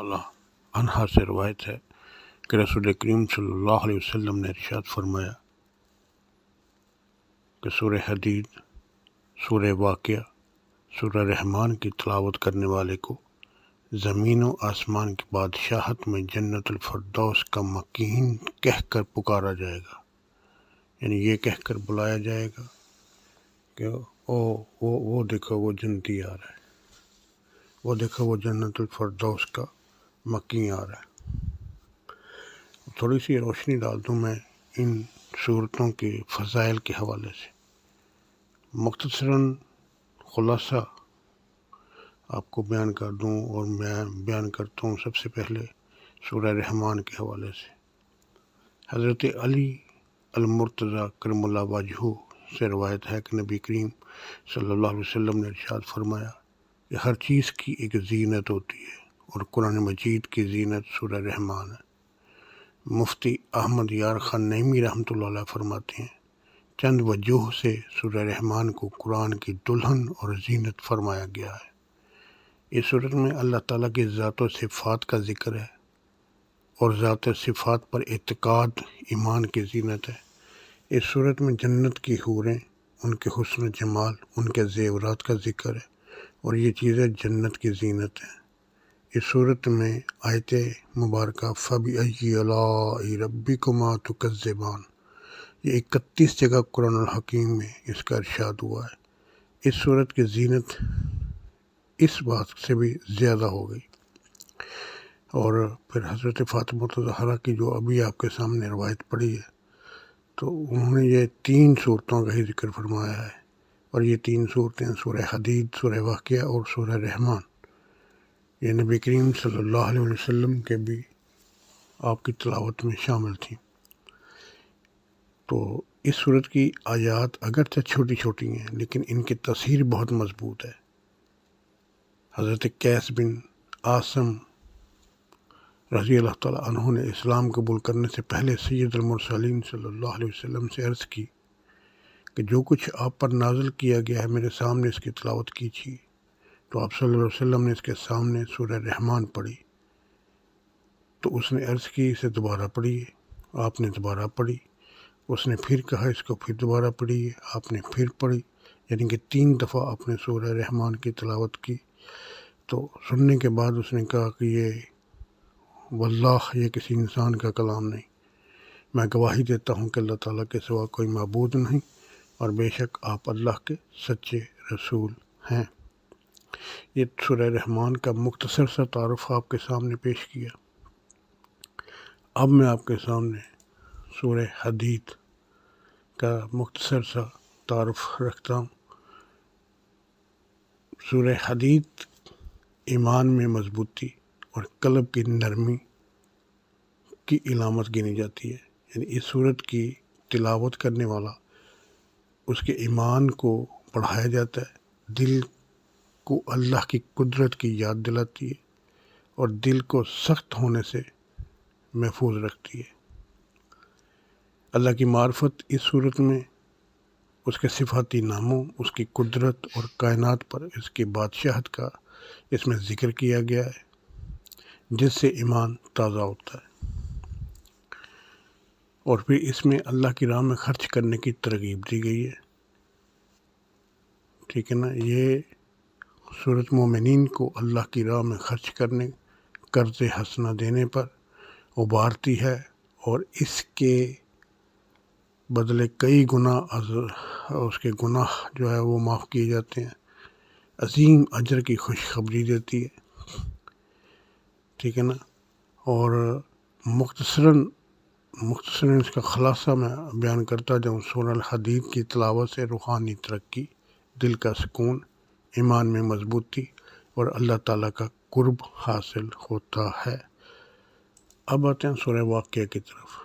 اللہ عنہا سے روایت ہے کہ رسول کریم صلی اللہ علیہ وسلم نے ارشاد فرمایا کہ سورہ حدید، سورہ واقعہ، سورہ رحمان کی تلاوت کرنے والے کو زمین و آسمان کی بادشاہت میں جنت الفردوس کا مکین کہہ کر پکارا جائے گا، یعنی یہ کہہ کر بلایا جائے گا کہ وہ دیکھو وہ جنتی آ رہا ہے، وہ دیکھو وہ جنت الفردوس کا مکین آ رہا ہے۔ تھوڑی سی روشنی ڈال دوں میں ان صورتوں کے فضائل کے حوالے سے۔ مختصراً خلاصہ آپ کو بیان کر دوں، اور میں بیان کرتا ہوں سب سے پہلے سورہ رحمان کے حوالے سے۔ حضرت علی المرتضیٰ کرم اللہ وجہہ سے روایت ہے کہ نبی کریم صلی اللہ علیہ وسلم نے ارشاد فرمایا کہ ہر چیز کی ایک زینت ہوتی ہے، اور قرآن مجید کی زینت سورہ رحمان ہے۔ مفتی احمد یار خان نعیمی رحمۃ اللہ علیہ فرماتے ہیں چند وجوہ سے سورہ رحمان کو قرآن کی دلہن اور زینت فرمایا گیا ہے۔ اس صورت میں اللہ تعالیٰ کی ذات و صفات کا ذکر ہے، اور ذات و صفات پر اعتقاد ایمان کی زینت ہے۔ اس صورت میں جنت کی حوریں، ان کے حسن و جمال، ان کے زیورات کا ذکر ہے، اور یہ چیزیں جنت کی زینت ہیں۔ اس صورت میں آیت مبارکہ فَبِأَيِّ آلَاءِ رَبِّكُمَا تُكَذِّبَانِ، یہ 31 جگہ قرآن الحکیم میں اس کا ارشاد ہوا ہے۔ اس صورت کی زینت اس بات سے بھی زیادہ ہو گئی۔ اور پھر حضرت فاطمہ الزہرا کی جو ابھی آپ کے سامنے روایت پڑھی ہے، تو انہوں نے یہ 3 صورتوں کا ہی ذکر فرمایا ہے، اور یہ 3 صورتیں سورہ حدید، سورہ واقعہ اور سورہ رحمان، یہ نبی کریم صلی اللہ علیہ وسلم کے بھی آپ کی تلاوت میں شامل تھیں۔ تو اس صورت کی آیات اگرچہ چھوٹی چھوٹی ہیں، لیکن ان کی تاثیر بہت مضبوط ہے۔ حضرت قیس بن عاصم رضی اللہ تعالیٰ عنہ نے اسلام قبول کرنے سے پہلے سید المرسلین صلی اللہ علیہ وسلم سے عرض کی کہ جو کچھ آپ پر نازل کیا گیا ہے میرے سامنے اس کی تلاوت کیجیے۔ تو آپ صلی اللہ علیہ وسلم نے اس کے سامنے سورہ رحمان پڑھی، تو اس نے عرض کی اسے دوبارہ پڑھیے، آپ نے دوبارہ پڑھی، اس نے پھر کہا اس کو پھر دوبارہ پڑھیے، آپ نے پھر پڑھی، یعنی کہ 3 دفعہ آپ نے سورہ رحمان کی تلاوت کی۔ تو سننے کے بعد اس نے کہا کہ یہ واللہ یہ کسی انسان کا کلام نہیں، میں گواہی دیتا ہوں کہ اللہ تعالیٰ کے سوا کوئی معبود نہیں، اور بے شک آپ اللہ کے سچے رسول ہیں۔ یہ سورہ رحمان کا مختصر سا تعارف آپ کے سامنے پیش کیا۔ اب میں آپ کے سامنے سورہ حدید کا مختصر سا تعارف رکھتا ہوں۔ سورہ حدید ایمان میں مضبوطی اور قلب کی نرمی کی علامت گنی جاتی ہے، یعنی اس سورت کی تلاوت کرنے والا اس کے ایمان کو بڑھایا جاتا ہے، دل کو اللہ کی قدرت کی یاد دلاتی ہے، اور دل کو سخت ہونے سے محفوظ رکھتی ہے۔ اللہ کی معرفت اس صورت میں اس کے صفاتی ناموں، اس کی قدرت اور کائنات پر اس کی بادشاہت کا اس میں ذکر کیا گیا ہے، جس سے ایمان تازہ ہوتا ہے۔ اور پھر اس میں اللہ کی راہ میں خرچ کرنے کی ترغیب دی گئی ہے، ٹھیک ہے نا۔ یہ سورت مومنین کو اللہ کی راہ میں خرچ کرنے، قرض حسنہ دینے پر ابھارتی ہے، اور اس کے بدلے کئی گنا اس کے گناہ جو ہے وہ معاف کیے جاتے ہیں، عظیم اجر کی خوشخبری دیتی ہے، ٹھیک ہے نا۔ اور مختصراً اس کا خلاصہ میں بیان کرتا جاؤں، سورہ الحدید کی تلاوت سے روحانی ترقی، دل کا سکون، ایمان میں مضبوطی اور اللہ تعالیٰ کا قرب حاصل ہوتا ہے۔ اب آتے ہیں سورہ واقعہ کی طرف۔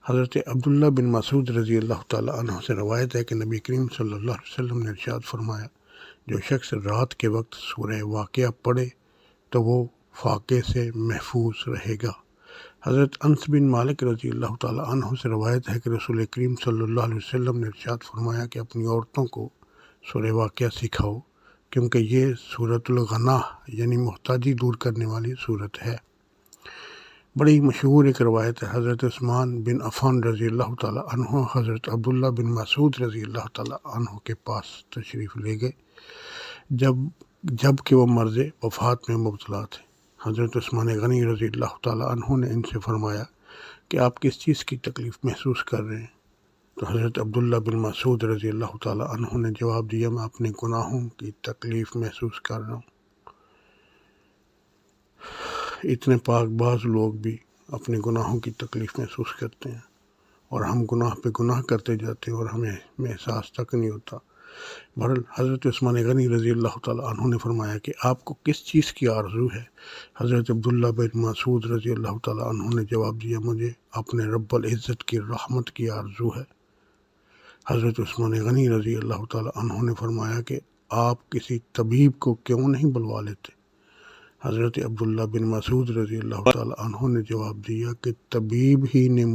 حضرت عبداللہ بن مسعود رضی اللہ تعالیٰ عنہ سے روایت ہے کہ نبی کریم صلی اللہ علیہ وسلم نے ارشاد فرمایا، جو شخص رات کے وقت سورہ واقعہ پڑھے تو وہ فاقے سے محفوظ رہے گا۔ حضرت انس بن مالک رضی اللہ تعالیٰ عنہ سے روایت ہے کہ رسول کریم صلی اللہ علیہ وسلم نے ارشاد فرمایا کہ اپنی عورتوں کو سورہ واقعہ سکھاؤ، کیونکہ یہ صورت الغنا یعنی محتاجی دور کرنے والی صورت ہے۔ بڑی مشہور ایک روایت ہے، حضرت عثمان بن عفان رضی اللہ تعالیٰ عنہ حضرت عبداللہ بن مسعود رضی اللہ تعالیٰ عنہ کے پاس تشریف لے گئے جب کہ وہ مرض وفات میں مبتلا تھے۔ حضرت عثمان غنی رضی اللہ تعالیٰ عنہ نے ان سے فرمایا کہ آپ کس چیز کی تکلیف محسوس کر رہے ہیں؟ تو حضرت عبداللہ بن مسعود رضی اللہ تعالیٰ عنہ نے جواب دیا، میں اپنے گناہوں کی تکلیف محسوس کر رہا ہوں۔ اتنے پاک باز لوگ بھی اپنے گناہوں کی تکلیف محسوس کرتے ہیں اور ہم گناہ پہ گناہ کرتے جاتے ہیں اور ہمیں احساس تک نہیں ہوتا۔ بہرحال حضرت عثمان غنی رضی اللہ تعالیٰ عنہ نے فرمایا کہ آپ کو کس چیز کی آرزو ہے؟ حضرت عبداللہ بن مسعود رضی اللہ تعالیٰ عنہ نے جواب دیا، مجھے اپنے رب العزت کی رحمت کی آرزو ہے۔ حضرت عثمان غنی رضی اللہ تعالیٰ عنہ نے فرمایا کہ آپ کسی طبیب کو کیوں نہیں بلوا لیتے؟ حضرت عبداللہ بن مسعود رضی اللہ تعالیٰ عنہ نے جواب دیا کہ طبیب ہی نے